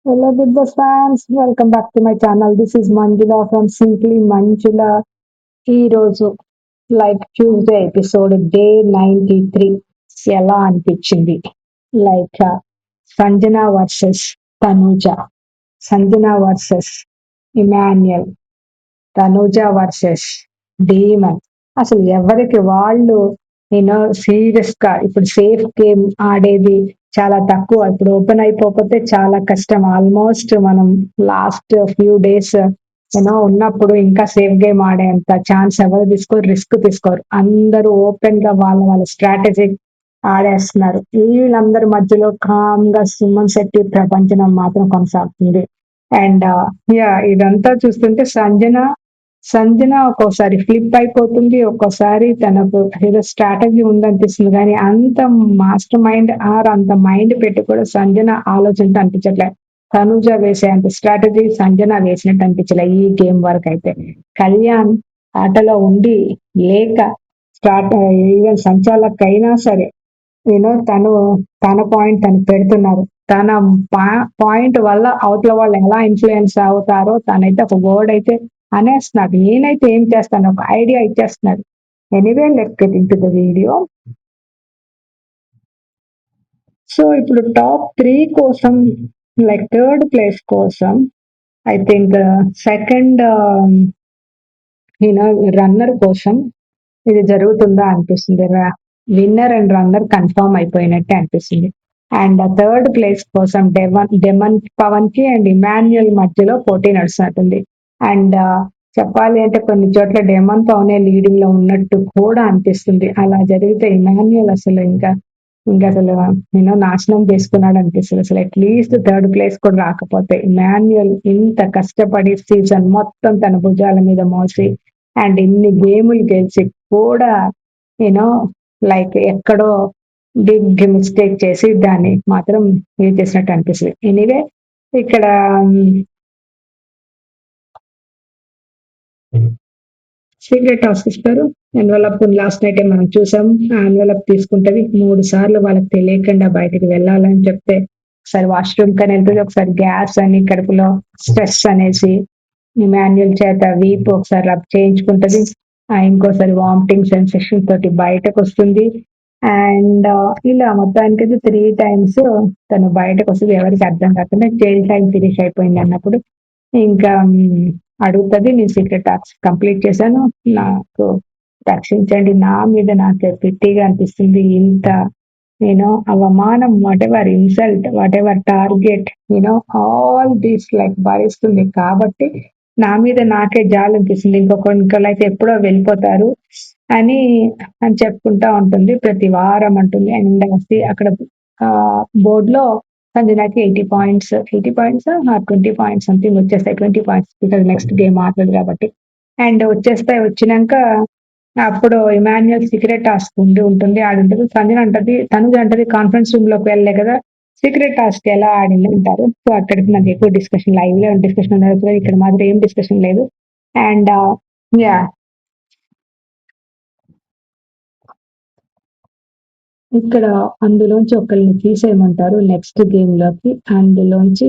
Hello, Big Boss fans. Welcome back to my channel. This is Manjula from Simply Manjula. ఈ రోజు Tuesday episode day 93 ఎలా అనిపించింది? Like Sanjana versus Tanuja, Sanjana versus Emmanuel, Tanuja versus demon. అసలు ఎవరికి వాళ్ళు నేను సీరియస్ గా ఇప్పుడు సేఫ్ గేమ్ ఆడేది చాలా తక్కువ. ఇప్పుడు ఓపెన్ అయిపోతే చాలా కష్టం. ఆల్మోస్ట్ మనం లాస్ట్ ఫ్యూ డేస్ ఉన్నప్పుడు ఇంకా సేఫ్ గేమ్ ఆడేంత ఛాన్స్ ఎవరు తీసుకోరు, రిస్క్ తీసుకోరు. అందరూ ఓపెన్ గా వాళ్ళ వాళ్ళ స్ట్రాటజీ ఆడేస్తున్నారు. వీళ్ళందరి మధ్యలో కామ్ గా సుమన్ శెట్టి ప్రపంచం మాత్రం కొనసాగుతుంది. అండ్ యా ఇదంతా చూస్తుంటే సంజన ఒక్కోసారి ఫ్లిప్ అయిపోతుంది, ఒక్కోసారి తనకు ఏదో స్ట్రాటజీ ఉందనిపిస్తుంది. కానీ అంత మాస్టర్ మైండ్ ఆర్ అంత మైండ్ పెట్టి కూడా సంజన ఆలోచనతో అనిపించట్లే. తనుజ వేసే అంత స్ట్రాటజీ సంజన వేసినట్టు అనిపించలే ఈ గేమ్ వరకు అయితే. కళ్యాణ్ ఆటలో ఉండి లేక స్టార్ట్ ఈవెన్ సంచాలక్ అయినా సరే తను తన పాయింట్ తను పెడుతున్నారు. తన పాయింట్ వల్ల అవతల వాళ్ళు ఎలా ఇన్ఫ్లుయెన్స్ అవుతారో తనైతే ఒక వర్డ్ అయితే అనేస్తున్నాడు. నేనైతే ఏం చేస్తాను ఒక ఐడియా ఇచ్చేస్తున్నాడు. Anyway let's get into the video. So ఇప్పుడు టాప్ 3 కోసం థర్డ్ ప్లేస్ కోసం ఐ థింక్ సెకండ్ రన్నర్ కోసం ఇది జరుగుతుందా అనిపిస్తుంది. విన్నర్ అండ్ రన్నర్ కన్ఫర్మ్ అయిపోయినట్టే అనిపిస్తుంది. అండ్ థర్డ్ ప్లేస్ కోసం డెమన్ పవన్ కి అండ్ ఇమాన్యుయల్ మధ్యలో పోటీ నడుస్తున్నట్టుంది. అండ్ చెప్పాలి అంటే కొన్ని చోట్ల డెమన్ పవనే లీడింగ్ లో ఉన్నట్టు కూడా అనిపిస్తుంది. అలా జరిగితే ఇమాన్యుయల్ అసలు ఇంకా అసలు నాశనం చేసుకున్నాడు అనిపిస్తుంది. అసలు అట్లీస్ట్ థర్డ్ ప్లేస్ కూడా రాకపోతే ఇమాన్యుయల్ ఇంత కష్టపడి సీజన్ మొత్తం తన భుజాల మీద మోసి అండ్ ఇన్ని గేములు గెలిచి కూడా యూనో ఎక్కడో బిగ్ మిస్టేక్ చేసి దాన్ని మాత్రం ఇది చేసినట్టు అనిపిస్తుంది. ఎనీవే ఇక్కడ సీక్రెట్ టాస్క్ ఇస్తారు. ఎన్వలప్ లాస్ట్ నైట్ మనం చూసాం. ఆ ఎన్వలప్ తీసుకుంటది 3 సార్లు వాళ్ళకి తెలియకుండా బయటకు వెళ్ళాలని చెప్తే ఒకసారి వాష్రూమ్ కని వెళ్తుంది, ఒకసారి గ్యాస్ అని కడుపులో స్ట్రెస్ అనేసి ఇమాన్యుయల్ చేత వీపు ఒకసారి రబ్ చేయించుకుంటది, ఇంకోసారి వామిటింగ్ సెన్సేషన్ తోటి బయటకు వస్తుంది. అండ్ ఇలా మొత్తానికి 3 టైమ్స్ తను బయటకు వస్తుంది. ఎవరికి అర్థం కాకుండా జైల్ టైం ఫినిష్ అయిపోయింది అన్నప్పుడు ఇంకా అడుగుతుంది, నేను సీక్రెట్ టాస్క్ కంప్లీట్ చేశాను, నాకు రక్షించండి, నా మీద నాకు పిట్టిగా అనిపిస్తుంది. ఇంత అవమానం, whatever insult, whatever target all these భరిస్తుంది కాబట్టి నా మీద నాకే జాలి అనిపిస్తుంది. ఇంకొకళ్ళైతే ఎప్పుడో వెళ్ళిపోతారు అని అని చెప్పుకుంటా ఉంటుంది ప్రతి వారం అంటుంది. అండ్ అక్కడ బోర్డులో సంజనాకి 80 పాయింట్స్ 20 పాయింట్స్ సంథింగ్ వచ్చేస్తాయి. 20 పాయింట్స్ బికాజ్ నెక్స్ట్ గేమ్ ఆడలేదు కాబట్టి. అండ్ వచ్చినాక అప్పుడు ఇమాన్యుయల్ సీక్రెట్ టాస్క్ ఉంటుంది, ఆడుంటది. సంజన అంటది, తనుజ అంటది కాన్ఫరెన్స్ రూమ్ లోకి వెళ్ళలే కదా సీక్రెట్ టాస్క్ ఎలా ఆడింది అంటారు. సో అక్కడికి నాకు ఎక్కువ డిస్కషన్ లైవ్ లో డిస్కషన్ జరుగుతుంది, ఇక్కడ మాత్రం ఏం డిస్కషన్ లేదు. అండ్ యా ఇక్కడ అందులోంచి ఒకరిని తీసేయమంటారు నెక్స్ట్ గేమ్ లోకి. అందులోంచి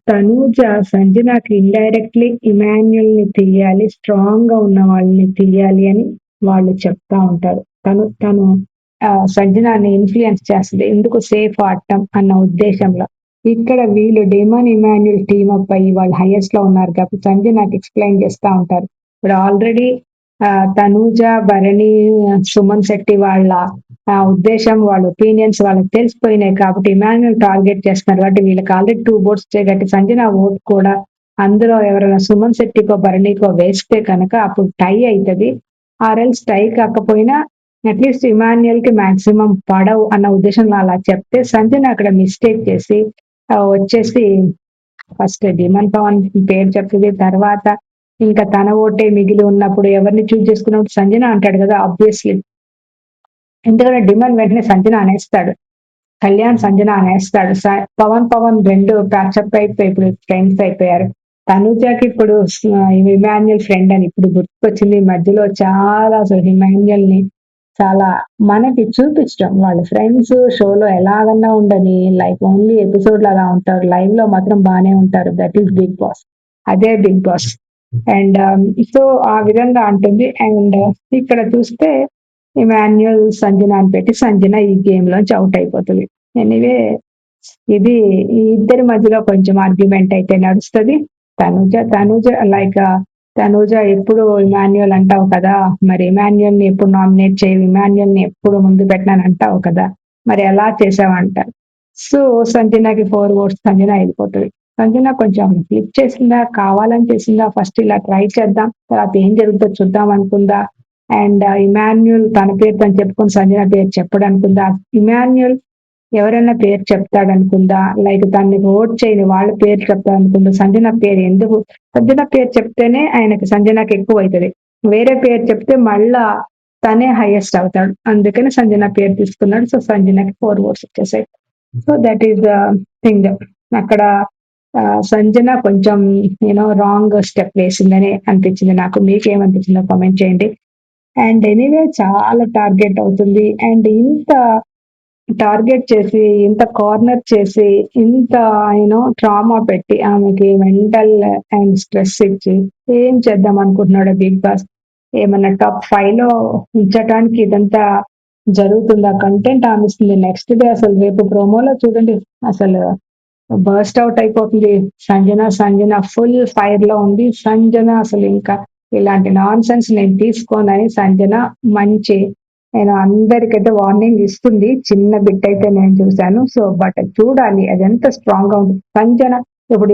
తనూజ సంజనాకి ఇండైరెక్ట్లీ ఇమాన్యుయల్ ని తీయాలి, స్ట్రాంగ్ గా ఉన్న వాళ్ళని తీయాలి అని వాళ్ళు చెప్తా ఉంటారు. తను సంజనాన్ని ఇన్ఫ్లుయెన్స్ చేస్తుంది, ఎందుకు సేఫ్ ఆడటం అన్న ఉద్దేశంలో. ఇక్కడ వీళ్ళు డేమన్ ఇమాన్యుయల్ టీమ్ అప్ అయ్యి వాళ్ళు హైయెస్ట్ లో ఉన్నారు కాబట్టి సంజనాకి ఎక్స్ప్లెయిన్ చేస్తా ఉంటారు. ఇప్పుడు ఆల్రెడీ తనూజ, భరణి, సుమన్ శెట్టి వాళ్ళ ఉద్దేశం, వాళ్ళ ఒపీనియన్స్ వాళ్ళకి తెలిసిపోయినాయి కాబట్టి ఇమాన్యుయల్ టార్గెట్ చేస్తున్నారు కాబట్టి వీళ్ళకి ఆల్రెడీ 2 votes వచ్చాయి కాబట్టి సంజన ఓట్ కూడా అందులో ఎవరైనా సుమన్ శెట్టికో భరణికో వేస్తే కనుక అప్పుడు టై అవుతుంది. ఆర్ఎల్స్ టై కాకపోయినా అట్లీస్ట్ ఇమాన్యుయల్ కి మాక్సిమం పడవు అన్న ఉద్దేశంలో అలా చెప్తే సంజన అక్కడ మిస్టేక్ చేసి వచ్చేసి ఫస్ట్ డిమన్ పవన్ పేరు చెప్తుంది. తర్వాత ఇంకా తన ఓటే మిగిలి ఉన్నప్పుడు ఎవరిని చూస్ చేసుకున్నప్పుడు సంజన అంటాడు కదా ఆబ్వియస్లీ. ఎందుకంటే డిమన్ వెంటనే సంజన అనేస్తాడు, కళ్యాణ్ సంజన అనేస్తాడు. పవన్ రెండు ప్యాచప్ అయిపోయి ఇప్పుడు ఫ్రెండ్స్ అయిపోయారు. తనుజాకి ఇప్పుడు ఇమాన్యుయల్ ఫ్రెండ్ అని ఇప్పుడు గుర్తుకొచ్చింది. ఈ మధ్యలో చాలా అసలు ఇమాన్యుయల్ ని చాలా మనకి చూపించడం. వాళ్ళ ఫ్రెండ్స్ షోలో ఎలాగన్నా ఉండని, లైక్ ఓన్లీ ఎపిసోడ్‌లో అలా ఉంటారు. లైవ్‌లో మాత్రం బానే ఉంటారు. That is 'Bigg Boss.' అదే 'బిగ్ బాస్.' అండ్ సో, ఆ విధంగా అంటుంది. అండ్ ఇక్కడ చూస్తే ఇమాన్యుయల్, సంజన అని పెట్టి సంజన ఈ గేమ్‌లోంచి ఔట్ అయిపోతది. ఎనీవే ఇది ఈ ఇద్దరి మధ్యలో కొంచెం ఆర్గ్యుమెంట్ అయితే నడుస్తది. తనుజ లైక్ తనూజ ఎప్పుడు ఇమాన్యుయల్ అంటావు కదా! మరి ఇమాన్యుయల్ ని ఎప్పుడు నామినేట్ చేయవు, ఇమాన్యుయల్ ని ఎప్పుడు ముందు పెట్టనని అంటావు కదా! మరి ఎలా చేసావంటారు. సో సంజనకి 4 ఓట్స్, సంజన వెళ్ళిపోతది. సంజన కొంచెం ఫ్లిప్ చేసిందా, కావాలని చేసిందా, ఫస్ట్ ఇలా ట్రై చేద్దాం, తర్వాత ఏం జరుగుతుందో చూద్దాం అనుకుందా, అండ్ ఇమాన్యుయల్ తన పేరు తను చెప్పుకొని సంజన పేరు చెప్పడు అనుకుందా, ఇమాన్యుయల్ ఎవరైనా పేరు చెప్తాడనుకుందా, లైక్ దాన్ని ఓట్ చేయని వాళ్ళ పేరు చెప్తాడనుకుందా, సంజన పేరు ఎందుకు, సంజన పేరు చెప్తేనే ఆయనకి సంజనకి ఎక్కువ అవుతుంది, వేరే పేరు చెప్తే మళ్ళా తనే హైయెస్ట్ అవుతాడు, అందుకని సంజన పేరు తీసుకున్నాడు. సో సంజనకి 4 ఓట్స్ వచ్చేసాయి. So that is the thing. అక్కడ సంజన కొంచెం రాంగ్ స్టెప్ వేసిందని అనిపించింది నాకు. మీకేమనిపించిందో కామెంట్ చేయండి. అండ్ ఎనీవే చాలా టార్గెట్ అవుతుంది. అండ్ ఇంత టార్గెట్ చేసి, ఇంత కార్నర్ చేసి, ఇంత ట్రామా పెట్టి, ఆమెకి మెంటల్ అండ్ స్ట్రెస్ ఇచ్చి ఏం చేద్దాం అనుకుంటున్నాడు బిగ్ బాస్. ఏమన్నా టాప్ 5 లో ఉంచడానికి ఇదంతా జరుగుతుందా, కంటెంట్ ఆమె ఇస్తుంది. నెక్స్ట్ డే అసలు రేపు ప్రోమోలో చూడండి, అసలు బర్స్ట్ అవుట్ అయిపోతుంది. సంజన ఫుల్ ఫైర్ లో ఉంది. సంజన అసలు ఇంకా ఇలాంటి నాన్ సెన్స్ నేను తీసుకోనని సంజన మంచి నేను అందరికైతే వార్నింగ్ ఇస్తుంది. చిన్న బిట్ అయితే నేను చూశాను. సో బట్ చూడాలి అది ఎంత స్ట్రాంగ్ గా ఉంది. సంజన ఇప్పుడు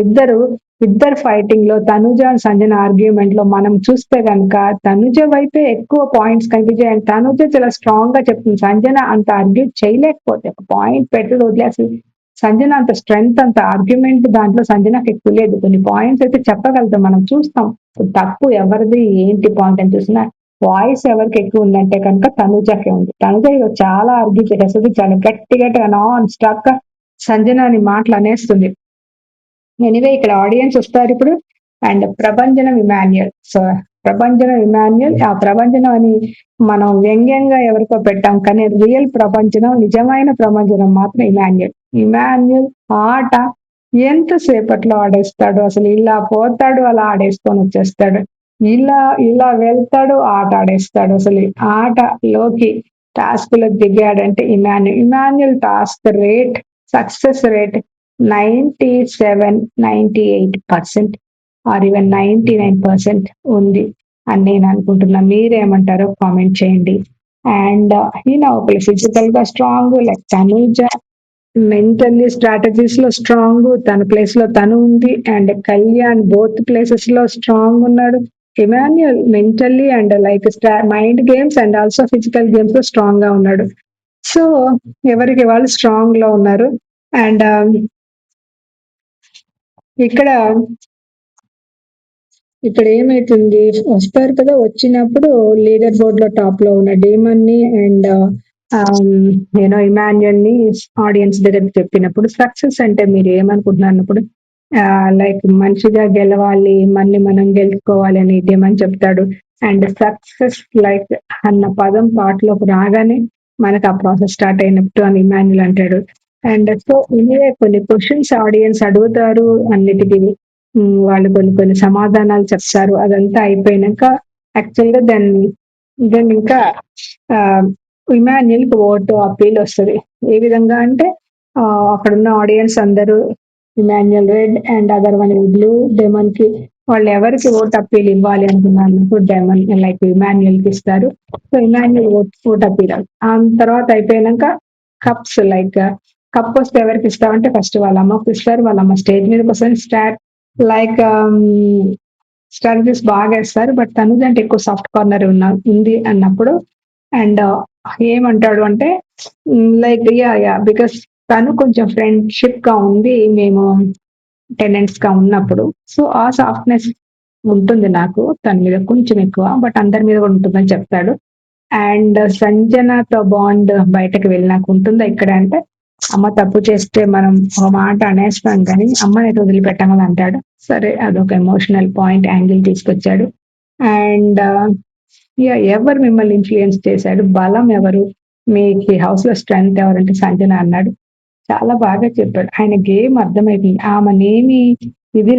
ఇద్దరు ఫైటింగ్ లో, తనుజ సంజన ఆర్గ్యుమెంట్ లో మనం చూస్తే కనుక తనుజ వైపే ఎక్కువ పాయింట్స్ కనిపించాయి. అండ్ తనుజ చాలా స్ట్రాంగ్ గా చెప్తుంది. సంజన అంత ఆర్గ్యూ చేయలేకపోతే ఒక పాయింట్ పెట్టి వదిలేసి, సంజన అంత స్ట్రెంగ్త్, అంత ఆర్గ్యుమెంట్ దాంట్లో సంజనకి ఎక్కువ లేదు. కొన్ని పాయింట్స్ అయితే చెప్పగలుగుతాం, మనం చూస్తాం. తప్పు ఎవరిది ఏంటి పాయింట్ అని చూసినా వాయిస్ ఎవరికి ఎక్కువ ఉందంటే కనుక తనుజకే ఉంది. తనుజ చాలా ఆర్గ్యూ చేసేది, చాలా గట్టిగా నాన్ స్టాప్ గా సంజనని మాటలు అనేస్తుంది. ఎనివే ఇక్కడ ఆడియన్స్ వస్తారు ఇప్పుడు. అండ్ ప్రభంజనం ఇమాన్యుయల్. సో ప్రభంజనం ఇమాన్యుయల్, ఆ ప్రభంజనం అని మనం వ్యంగ్యంగా ఎవరికో పెట్టాం, కానీ రియల్ ప్రభంజనం, నిజమైన ప్రభంజనం మాత్రం ఇమాన్యుయల్. ఇమాన్యుయల్ ఆట ఎంతసేపట్లో ఆడేస్తాడు, అసలు ఇలా పోతాడు అలా ఆడేసుకొని వచ్చేస్తాడు, ఇలా వెళ్తాడు ఆట ఆడేస్తాడు. అసలు ఆటలోకి టాస్క్లకు దిగాడంటే Emmanuel task rate, success rate 97-98% or even 99% ఉంది అని నేను అనుకుంటున్నా. మీరేమంటారో కామెంట్ చేయండి. అండ్ ఈయన ఒకళ్ళు ఫిజికల్ గా strong, like Tanuja mentally strategies లో స్ట్రాంగ్, తన ప్లేస్ లో తను ఉంది. అండ్ కళ్యాణ్ బోత్ ప్లేసెస్ లో స్ట్రాంగ్ ఉన్నాడు. Emmanuel mentally and like mind games and also physical games లో స్ట్రాంగ్ గా ఉన్నాడు. సో ఎవరికి వాళ్ళు స్ట్రాంగ్ లో ఉన్నారు. అండ్ ఇక్కడ ఏమైతుంది, వస్తారు కదా, వచ్చినప్పుడు లీడర్ బోర్డ్ లో టాప్ లో ఉన్న డేమన్ ని అండ్ ఇమాన్యుయల్ ని ఆడియన్స్ దగ్గర చెప్పినప్పుడు సక్సెస్ అంటే మీరు ఏమనుకుంటున్నారు అన్నప్పుడు, లైక్ మంచిగా గెలవాలి, మనం గెలుచుకోవాలి అని డేమన్ చెప్తాడు. అండ్ సక్సెస్ లైక్ అన్న పదం పాటలోకి రాగానే మనకు ఆ ప్రాసెస్ స్టార్ట్ అయినట్టు అని ఇమాన్యుయల్ అంటాడు. అండ్ సో ఇవే కొన్ని క్వశ్చన్స్ ఆడియన్స్ అడుగుతారు, అన్నిటికీ వాళ్ళు కొన్ని సమాధానాలు చెప్తారు. అదంతా అయిపోయినాక యాక్చువల్ గా దాన్ని ఇంకా ఇమాన్యుయల్ కి ఓటు అప్పీల్ వస్తుంది. ఏ విధంగా అంటే అక్కడున్న ఆడియన్స్ అందరూ Emmanuel red and other one blue, demon కి వాళ్ళు ఎవరికి ఓట్ అప్పీల్ ఇవ్వాలి అనుకున్నారు, డెమన్ లైక్ ఇమాన్యుయల్ కి ఇస్తారు. సో ఇమాన్యుయల్ ఓట్ అప్పీల్ ఆ తర్వాత అయిపోయినాక కప్స్, లైక్ కప్ వస్తే ఎవరికి ఇస్తామంటే ఫస్ట్ వాళ్ళ అమ్మకి ఇస్తారు. వాళ్ళ అమ్మ స్టేజ్ మీదకి వస్తుంది. లైక్ స్ట్రాటజీస్ బాగా వేస్తారు. బట్ తనుజంటే ఎక్కువ సాఫ్ట్ కార్నర్ ఉంది అన్నప్పుడు అండ్ ఏమంటాడు అంటే లైక్ బికాస్ తను కొంచెం ఫ్రెండ్షిప్ గా ఉంది మేము టెనెంట్స్ గా ఉన్నప్పుడు. సో ఆ సాఫ్ట్నెస్ ఉంటుంది నాకు తన మీద కొంచెం ఎక్కువ, బట్ అందరి మీద కూడా ఉంటుందని చెప్తాడు. అండ్ సంజనతో బాండ్ బయటకు వెళ్ళినాక ఉంటుందా ఇక్కడ అంటే, అమ్మ తప్పు చేస్తే మనం ఒక మాట అనేస్తాం కానీ అమ్మని అయితే వదిలిపెట్టామని అంటాడు. సరే అదొక ఎమోషనల్ పాయింట్ యాంగిల్ తీసుకొచ్చాడు. అండ్ ఎవరు మిమ్మల్ని ఇన్‌ఫ్లూయెన్స్ చేశాడు? బలం ఎవరు? మీకి హౌస్‌లో స్ట్రెంగ్త్ ఎవరంటే సంజన అన్నాడు. చాలా బాగా చెప్పాడు. ఆయన గేమ్ అర్థమైపోయింది. ఆమెనేమి ఇది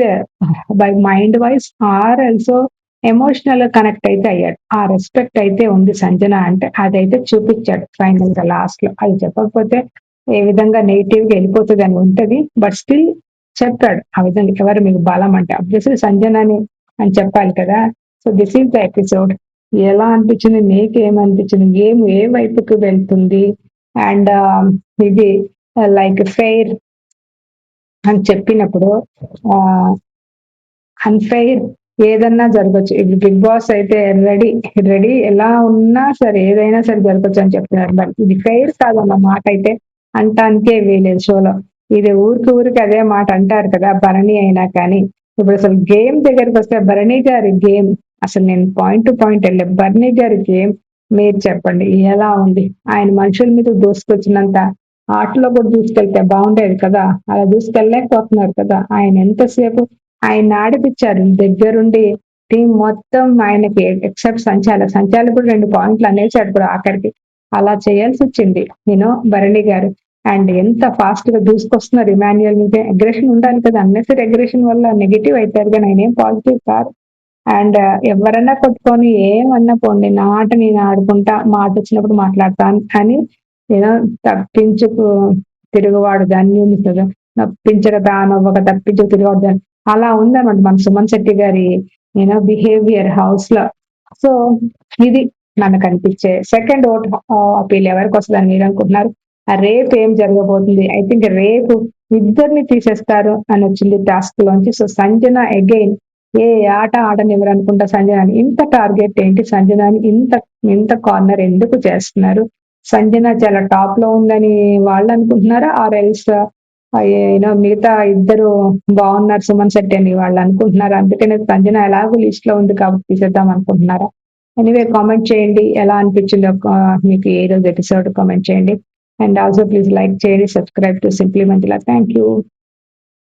by mind wise or also ఎమోషనల్‌గా కనెక్ట్ అయితే అయ్యాడు. ఆ రెస్పెక్ట్ అయితే ఉంది సంజన అంటే అదైతే చూపిచ్చాడు ఫైనల్‌గా లాస్ట్‌లో. అది చెప్పకపోతే ఏ విధంగా నెగెటివ్‌గా ఎళ్ళిపోతదని ఉంటది. బట్ స్టిల్ చెప్పాడు. ఆ విధంగా ఎవరు మీకు బలం అంటే ఆబ్వియస్లీ సంజనని అని చెప్పాలి కదా! So this is the episode. ఎలా అనిపించింది? నీకేమనిపించింది? గేమ్ ఏ వైపుకి వెళ్తుంది? అండ్ ఇది లైక్ ఫెయిర్ అని చెప్పినప్పుడు ఆహ్, అన్‌ఫెయిర్ ఏదన్నా జరగొచ్చు. ఇప్పుడు 'బిగ్ బాస్' అయితే రెడీ ఎలా ఉన్నా సరే ఏదైనా సరే జరగొచ్చు అని చెప్తున్నారు. బట్ ఇది ఫెయిర్ కాదన్న మాటైతే అనటానికే వీలేదు షోలో. ఇది ఊరికి అదే మాట అంటారు కదా! భరణి అయినా కానీ. ఇప్పుడసలు గేమ్ దగ్గరికొస్తే భరణి గారి గేమ్ అసలు నేను పాయింట్ టు పాయింట్ ఎళ్ళా. భరణి గారి గేమ్ మీరు చెప్పండి ఎలా ఉంది? ఆయన మనుషుల మీద దూసుకొచ్చినంత ఆటలో కూడా దూసుకెళ్తే బాగుండేది కదా! అలా దూసుకెళ్ళలేకపోతున్నారు కదా! ఆయన ఎంతసేపు ఆయన్ని ఆడిపిచ్చారు దగ్గరుండి. టీమ్ మొత్తం ఆయనకి ఎక్సెప్ట్ సంచాలకుడు 2 పాయింట్లు అనేసాడు కూడా ఆఖరికి. అలా చేయాల్సొచ్చింది. భరణి గారు. అండ్ ఎంత ఫాస్ట్‌గా దూసుకొస్తున్నారు ఇమాన్యుయల్ మీద. అగ్రెషన్ ఉండాలి కదా! అన్నెసెసరీ అగ్రెషన్ వల్ల నెగెటివ్ అయిపోయారు గానీ ఆయనేం పాజిటివ్ కాదు. అండ్ ఎవరన్నా కొట్టుకొని ఏమన్నా పోండి. నా ఆట నేను ఆడుకుంటా. మాటొచ్చినప్పుడు మాట్లాడతా అని ఏదో తప్పించుకు తిరుగువాడు ధన్యుని కదా! తప్పించక తానొవ్వక తప్పించుకు తిరుగువాడు అలా ఉందన్నమాట మన సుమన్ శెట్టి గారి బిహేవియర్ హౌస్‌లో. సో, ఇది మనకనిపించే సెకండ్ ఓట్ అపీల్ ఎవరికొస్తదని మీరనుకుంటున్నారు? రేపు ఏం జరగబోతుంది? ఐ థింక్ రేపు ఇద్దరిని తీసేస్తారు అనొచ్చింది టాస్క్‌లోంచి. సో, సంజన అగైన్ ఏ ఆట ఆడనివ్వరనుకుంటా సంజనని. ఇంత టార్గెట్ ఏంటి సంజనని ఇంత కార్నర్ ఎందుకు చేస్తున్నారు? సంజన చాలా టాప్‌లో ఉందని వాళ్ళనుకుంటున్నారా? ఆర్ ఎల్స్ మిగతా ఇద్దరు బాగున్నారు సుమన్ శెట్టి అని వాళ్ళు అనుకుంటున్నారు. అందుకనే సంజన ఎలాగో లిస్ట్ లో ఉంది కాబట్టి తీసేద్దాం అనుకుంటున్నారా? ఎనీవే కామెంట్ చేయండి. ఎలా అనిపించిందో మీకు ఏ రోజు ఎపిసోడ్ కామెంట్ చేయండి. అండ్ ఆల్సో ప్లీజ్ లైక్ చేయండి. Subscribe to simply Manjula. Thank you.